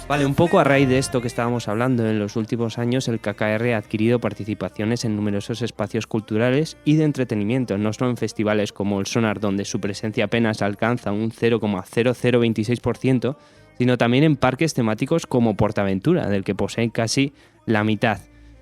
Vale, un poco a raíz de esto que estábamos hablando, en los últimos años el KKR ha adquirido participaciones en numerosos espacios culturales y de entretenimiento, no solo en festivales como el Sonar, donde su presencia apenas alcanza un 0,0026%, sino también en parques temáticos como PortAventura, del que poseen casi la mitad.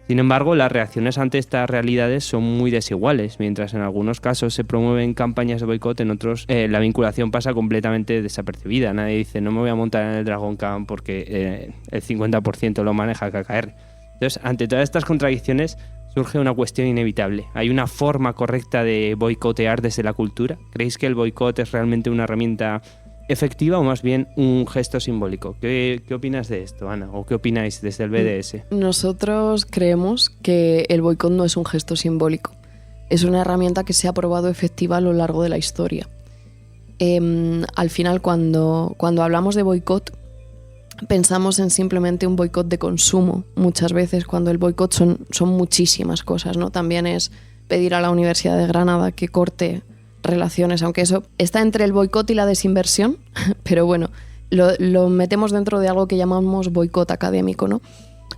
Sin embargo, las reacciones ante estas realidades son muy desiguales. Mientras en algunos casos se promueven campañas de boicot, en otros la vinculación pasa completamente desapercibida. Nadie dice, no me voy a montar en el Dragon Khan porque el 50% lo maneja KKR. Entonces, ante todas estas contradicciones, surge una cuestión inevitable. ¿Hay una forma correcta de boicotear desde la cultura? ¿Creéis que el boicot es realmente una herramienta efectiva o más bien un gesto simbólico? ¿Qué opinas de esto, Ana? ¿O qué opináis desde el BDS? Nosotros creemos que el boicot no es un gesto simbólico. Es una herramienta que se ha probado efectiva a lo largo de la historia. Al final, cuando hablamos de boicot, pensamos en simplemente un boicot de consumo. Muchas veces cuando el boicot son muchísimas cosas, ¿no? También es pedir a la Universidad de Granada que corte relaciones, aunque eso está entre el boicot y la desinversión, pero bueno, lo metemos dentro de algo que llamamos boicot académico, ¿no?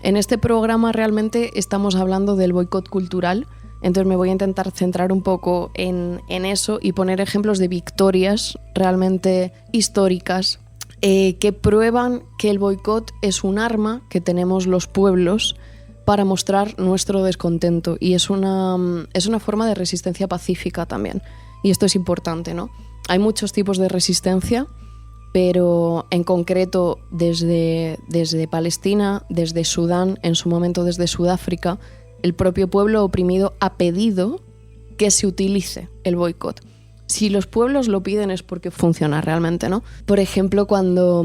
En este programa realmente estamos hablando del boicot cultural, entonces me voy a intentar centrar un poco en eso y poner ejemplos de victorias realmente históricas que prueban que el boicot es un arma que tenemos los pueblos para mostrar nuestro descontento, y es una forma de resistencia pacífica también. Y esto es importante, ¿no? Hay muchos tipos de resistencia, pero en concreto desde Palestina, desde Sudán, en su momento desde Sudáfrica, el propio pueblo oprimido ha pedido que se utilice el boicot. Si los pueblos lo piden es porque funciona realmente, ¿no? Por ejemplo, cuando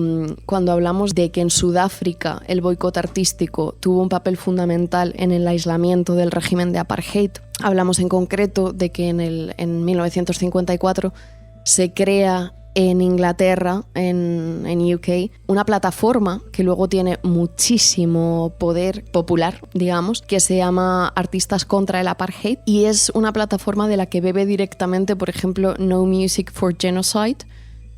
hablamos de que en Sudáfrica el boicot artístico tuvo un papel fundamental en el aislamiento del régimen de apartheid, hablamos en concreto de que en 1954 se crea en Inglaterra, en UK, una plataforma que luego tiene muchísimo poder popular, digamos, que se llama Artistas contra el Apartheid, y es una plataforma de la que bebe directamente, por ejemplo, No Music for Genocide,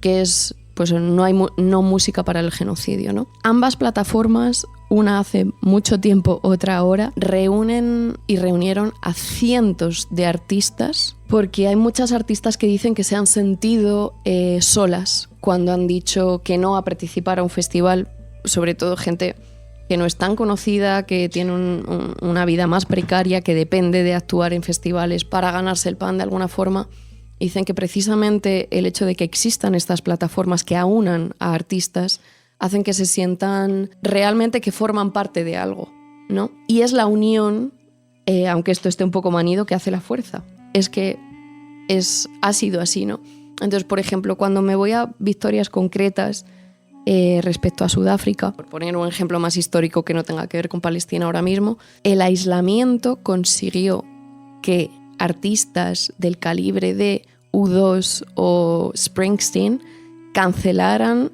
que es, pues, no música para el genocidio, ¿no? Ambas plataformas, una hace mucho tiempo, otra ahora, reunieron a cientos de artistas, porque hay muchas artistas que dicen que se han sentido solas cuando han dicho que no a participar a un festival, sobre todo gente que no es tan conocida, que tiene una vida más precaria, que depende de actuar en festivales para ganarse el pan de alguna forma. Dicen que precisamente el hecho de que existan estas plataformas que aunan a artistas hacen que se sientan realmente que forman parte de algo, ¿no? Y es la unión, aunque esto esté un poco manido, que hace la fuerza. Es que ha sido así, ¿no? Entonces, por ejemplo, cuando me voy a victorias concretas respecto a Sudáfrica, por poner un ejemplo más histórico que no tenga que ver con Palestina ahora mismo, el aislamiento consiguió que artistas del calibre de U2 o Springsteen cancelaran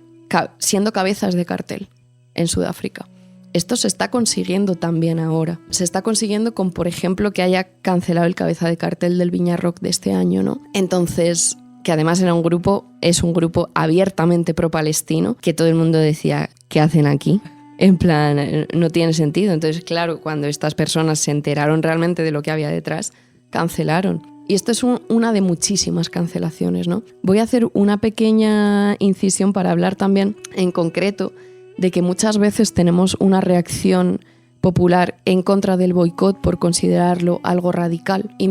siendo cabezas de cartel en Sudáfrica. Esto se está consiguiendo también ahora. Se está consiguiendo con, por ejemplo, que haya cancelado el cabeza de cartel del Viña Rock de este año, ¿no? Entonces, que además es un grupo abiertamente pro-palestino, que todo el mundo decía, ¿qué hacen aquí? En plan, no tiene sentido. Entonces, claro, cuando estas personas se enteraron realmente de lo que había detrás, cancelaron. Y esto es una de muchísimas cancelaciones, ¿no? Voy a hacer una pequeña incisión para hablar también en concreto de que muchas veces tenemos una reacción popular en contra del boicot por considerarlo algo radical. Y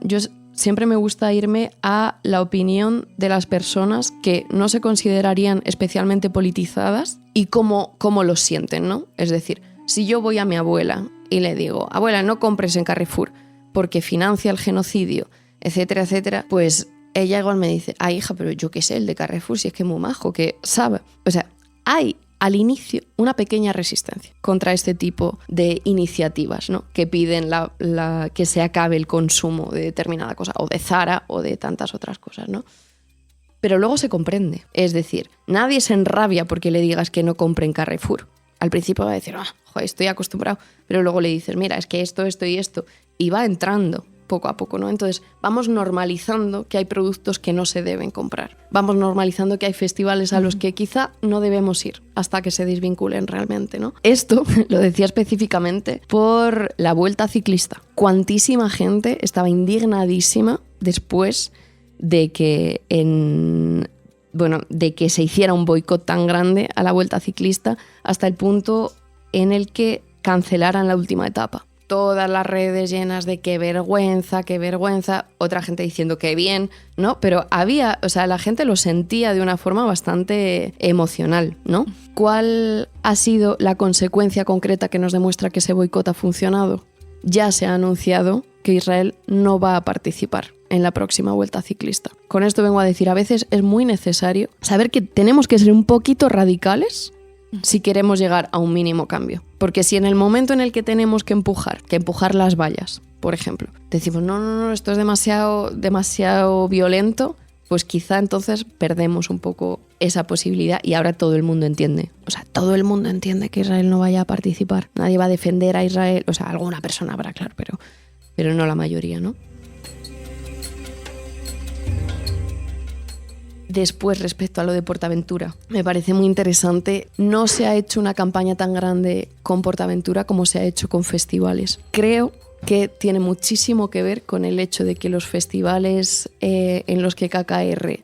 yo siempre me gusta irme a la opinión de las personas que no se considerarían especialmente politizadas y cómo lo sienten, ¿no? Es decir, si yo voy a mi abuela y le digo, abuela, no compres en Carrefour porque financia el genocidio, etcétera, etcétera, pues ella igual me dice, ay, hija, pero yo qué sé, el de Carrefour, si es que es muy majo, que sabe. O sea, hay al inicio una pequeña resistencia contra este tipo de iniciativas, ¿no? Que piden que se acabe el consumo de determinada cosa, o de Zara, o de tantas otras cosas, ¿no? Pero luego se comprende. Es decir, nadie se enrabia porque le digas que no compre en Carrefour. Al principio va a decir, joder, estoy acostumbrado, pero luego le dices, mira, es que esto y esto, y va entrando poco a poco, ¿no? Entonces, vamos normalizando que hay productos que no se deben comprar. Vamos normalizando que hay festivales a los que quizá no debemos ir hasta que se desvinculen realmente, ¿no? Esto lo decía específicamente por la Vuelta Ciclista. Cuantísima gente estaba indignadísima después de que de que se hiciera un boicot tan grande a la Vuelta Ciclista hasta el punto en el que cancelaran la última etapa. Todas las redes llenas de qué vergüenza, otra gente diciendo qué bien, ¿no? Pero la gente lo sentía de una forma bastante emocional, ¿no? ¿Cuál ha sido la consecuencia concreta que nos demuestra que ese boicot ha funcionado? Ya se ha anunciado que Israel no va a participar en la próxima Vuelta Ciclista. Con esto vengo a decir, a veces es muy necesario saber que tenemos que ser un poquito radicales si queremos llegar a un mínimo cambio. Porque si en el momento en el que tenemos que empujar las vallas, por ejemplo, decimos, no, esto es demasiado violento, pues quizá entonces perdemos un poco esa posibilidad y ahora todo el mundo entiende. O sea, todo el mundo entiende que Israel no vaya a participar. Nadie va a defender a Israel. O sea, alguna persona habrá, claro, pero no la mayoría, ¿no? Después, respecto a lo de PortAventura, me parece muy interesante. No se ha hecho una campaña tan grande con PortAventura como se ha hecho con festivales. Creo que tiene muchísimo que ver con el hecho de que los festivales en los que KKR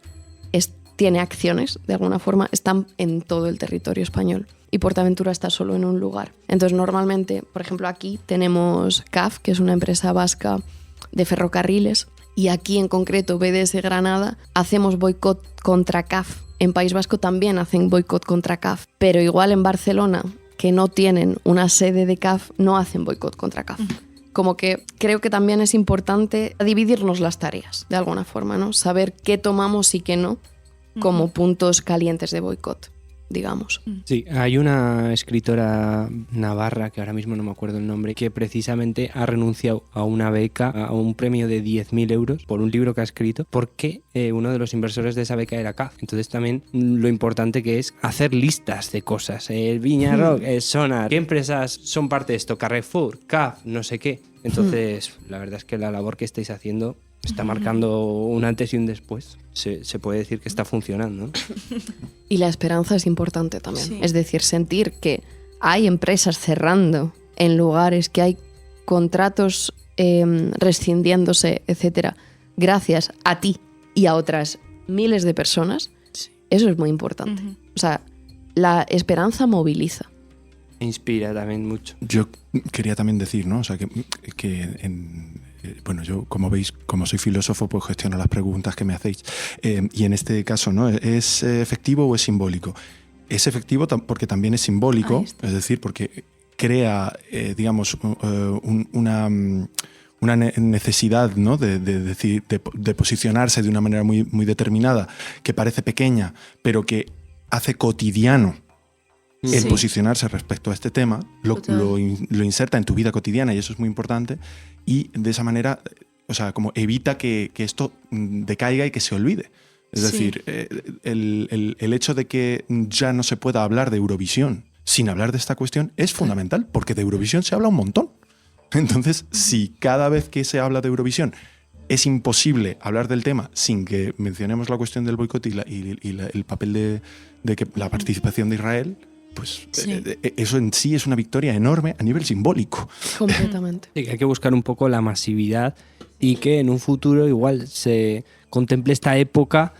tiene acciones, de alguna forma, están en todo el territorio español. Y PortAventura está solo en un lugar. Entonces, normalmente, por ejemplo, aquí tenemos CAF, que es una empresa vasca de ferrocarriles, y aquí en concreto BDS Granada hacemos boicot contra CAF. En País Vasco también hacen boicot contra CAF, pero igual en Barcelona, que no tienen una sede de CAF, no hacen boicot contra CAF. Como que creo que también es importante dividirnos las tareas, de alguna forma, ¿no? Saber qué tomamos y qué no como puntos calientes de boicot, digamos. Sí, hay una escritora navarra, que ahora mismo no me acuerdo el nombre, que precisamente ha renunciado a una beca, a un premio de 10.000 euros por un libro que ha escrito, porque uno de los inversores de esa beca era CAF. Entonces también lo importante que es hacer listas de cosas. El Viña Rock, el Sonar, ¿qué empresas son parte de esto? Carrefour, CAF, no sé qué. Entonces, la verdad es que la labor que estáis haciendo está marcando un antes y un después. Se puede decir que está funcionando, ¿no? Y la esperanza es importante también. Sí. Es decir, sentir que hay empresas cerrando en lugares, que hay contratos rescindiéndose, etcétera, gracias a ti y a otras miles de personas, eso es muy importante. O sea, la esperanza moviliza. Inspira también mucho. Yo quería también decir, ¿no? O sea, bueno, yo, como veis, como soy filósofo, pues gestiono las preguntas que me hacéis. Y en este caso, ¿no? ¿Es efectivo o es simbólico? Es efectivo porque también es simbólico, es decir, porque crea, digamos, una necesidad, ¿no? de posicionarse de una manera muy, muy determinada, que parece pequeña, pero que hace cotidiano el posicionarse respecto a este tema, lo inserta en tu vida cotidiana, y eso es muy importante, y de esa manera, o sea, como evita que esto decaiga y que se olvide. Es decir, el hecho de que ya no se pueda hablar de Eurovisión sin hablar de esta cuestión es fundamental, porque de Eurovisión se habla un montón. Entonces, si cada vez que se habla de Eurovisión es imposible hablar del tema sin que mencionemos la cuestión del boicot y el papel de que la participación de Israel, pues eso en sí es una victoria enorme a nivel simbólico. Completamente. Sí, que hay que buscar un poco la masividad y que en un futuro igual se contemple esta época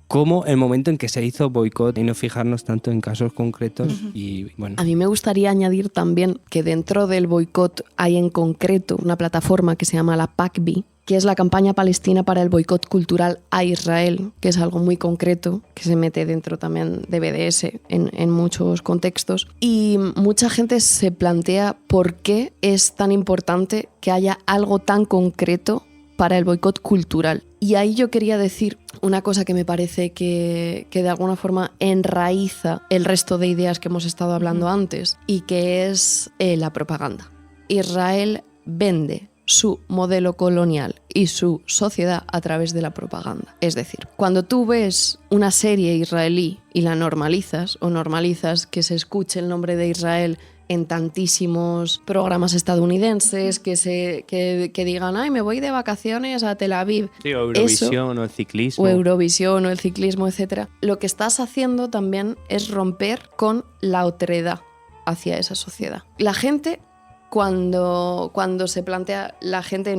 como el momento en que se hizo boicot y no fijarnos tanto en casos concretos. Y bueno. A mí me gustaría añadir también que dentro del boicot hay en concreto una plataforma que se llama la PACBI, que es la campaña palestina para el boicot cultural a Israel, que es algo muy concreto, que se mete dentro también de BDS en muchos contextos. Y mucha gente se plantea por qué es tan importante que haya algo tan concreto para el boicot cultural. Y ahí yo quería decir una cosa que me parece que de alguna forma enraiza el resto de ideas que hemos estado hablando antes, y que es la propaganda. Israel vende su modelo colonial y su sociedad a través de la propaganda. Es decir, cuando tú ves una serie israelí y la normalizas, o normalizas que se escuche el nombre de Israel en tantísimos programas estadounidenses que digan, ay, me voy de vacaciones a Tel Aviv. Sí, o Eurovisión o el ciclismo. O Eurovisión o el ciclismo, etc. Lo que estás haciendo también es romper con la otredad hacia esa sociedad. La gente, cuando se plantea, la gente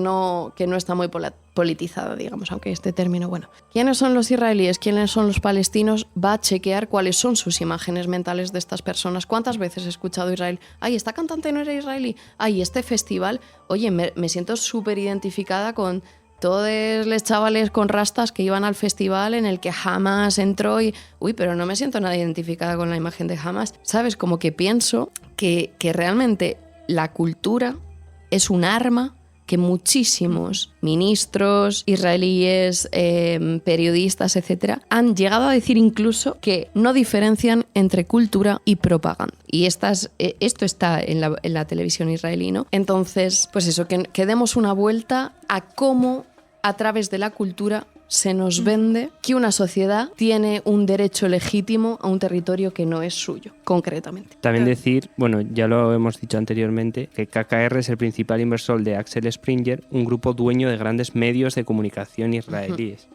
que no está muy politizada, digamos, aunque este término, bueno, ¿quiénes son los israelíes? ¿Quiénes son los palestinos? Va a chequear cuáles son sus imágenes mentales de estas personas. ¿Cuántas veces he escuchado Israel? Ay, esta cantante no era israelí. Ay, este festival, oye, me siento súper identificada con todos los chavales con rastas que iban al festival en el que Hamas entró y... Uy, pero no me siento nada identificada con la imagen de Hamas. ¿Sabes? Como que pienso que realmente la cultura es un arma que muchísimos ministros israelíes, periodistas, etcétera, han llegado a decir incluso que no diferencian entre cultura y propaganda. Y esto está en la televisión israelí, ¿no? Entonces, pues eso, que demos una vuelta a cómo a través de la cultura se nos vende que una sociedad tiene un derecho legítimo a un territorio que no es suyo, concretamente. También decir, bueno, ya lo hemos dicho anteriormente, que KKR es el principal inversor de Axel Springer, un grupo dueño de grandes medios de comunicación israelíes.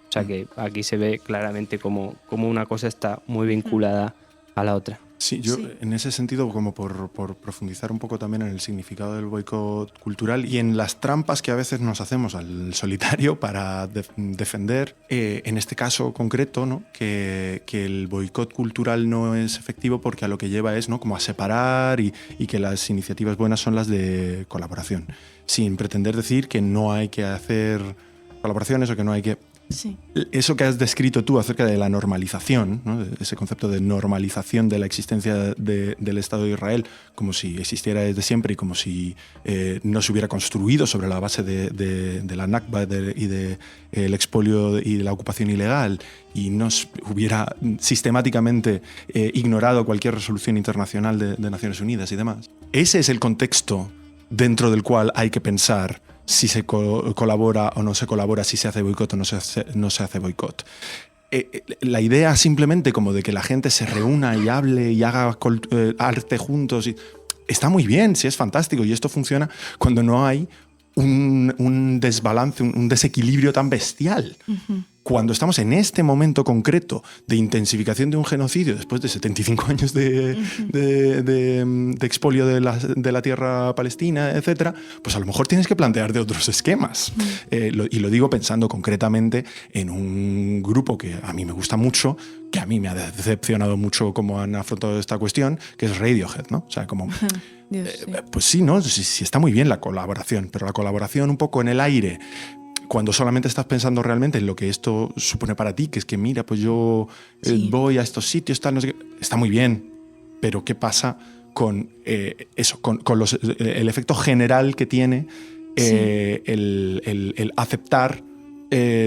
O sea que aquí se ve claramente cómo una cosa está muy vinculada a la otra. Sí, yo en ese sentido, como por profundizar un poco también en el significado del boicot cultural y en las trampas que a veces nos hacemos al solitario para defender, en este caso concreto, ¿no? que el boicot cultural no es efectivo porque a lo que lleva es, ¿no? como a separar y que las iniciativas buenas son las de colaboración, sin pretender decir que no hay que hacer colaboraciones o que no hay que... Sí. Eso que has descrito tú acerca de la normalización, ¿no? Ese concepto de normalización de la existencia del Estado de Israel, como si existiera desde siempre y como si no se hubiera construido sobre la base de la Nakba y del expolio y de la ocupación ilegal y no hubiera sistemáticamente ignorado cualquier resolución internacional de Naciones Unidas y demás. Ese es el contexto dentro del cual hay que pensar si se colabora o no se colabora, si se hace boicot o no se hace boicot. La idea simplemente como de que la gente se reúna y hable y haga arte juntos, está muy bien, sí, es fantástico, y esto funciona cuando no hay un desbalance, un desequilibrio tan bestial. Uh-huh. Cuando estamos en este momento concreto de intensificación de un genocidio después de 75 años de expolio de la tierra palestina, etcétera, pues a lo mejor tienes que plantear de otros esquemas. Y lo digo pensando concretamente en un grupo que a mí me gusta mucho, que a mí me ha decepcionado mucho cómo han afrontado esta cuestión, que es Radiohead, ¿no? O sea, como... Dios, sí. Pues sí, ¿no? Sí, está muy bien la colaboración, pero la colaboración un poco en el aire, cuando solamente estás pensando realmente en lo que esto supone para ti, que es que mira, pues yo voy a estos sitios, tal, no sé qué, está muy bien, pero ¿qué pasa con eso, con el efecto general que tiene el aceptar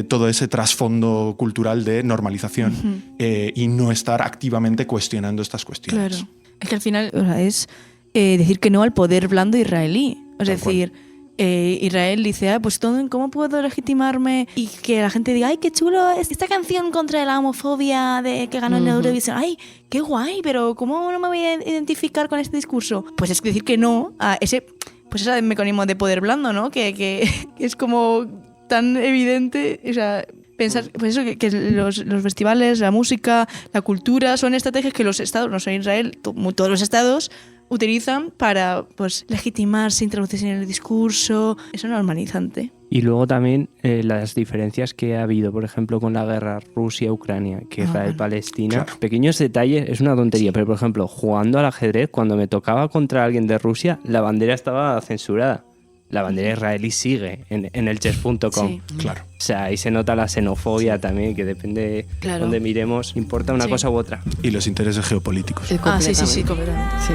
todo ese trasfondo cultural de normalización y no estar activamente cuestionando estas cuestiones? Claro, es que al final es decir que no al poder blando israelí, es decir... Israel dice, pues ¿cómo puedo legitimarme? Y que la gente diga, ay, qué chulo es esta canción contra la homofobia que ganó en Eurovisión, ay, qué guay, pero ¿cómo no me voy a identificar con este discurso? Pues es decir que no a ese mecanismo de poder blando, ¿no? Que es como tan evidente, o sea, pensar pues eso, que los festivales, la música, la cultura son estrategias que los estados, no solo Israel, todos los estados utilizan para pues legitimarse, introducirse en el discurso. Eso es normalizante. Y luego también las diferencias que ha habido, por ejemplo, con la guerra Rusia-Ucrania, que Israel-Palestina. Claro. Pequeños detalles, es una tontería, pero por ejemplo, jugando al ajedrez, cuando me tocaba contra alguien de Rusia, la bandera estaba censurada. La bandera israelí sigue en el chess.com. Sí. Claro. O sea, ahí se nota la xenofobia también, que depende de donde miremos, importa una cosa u otra. Y los intereses geopolíticos. Sí, completamente. Sí.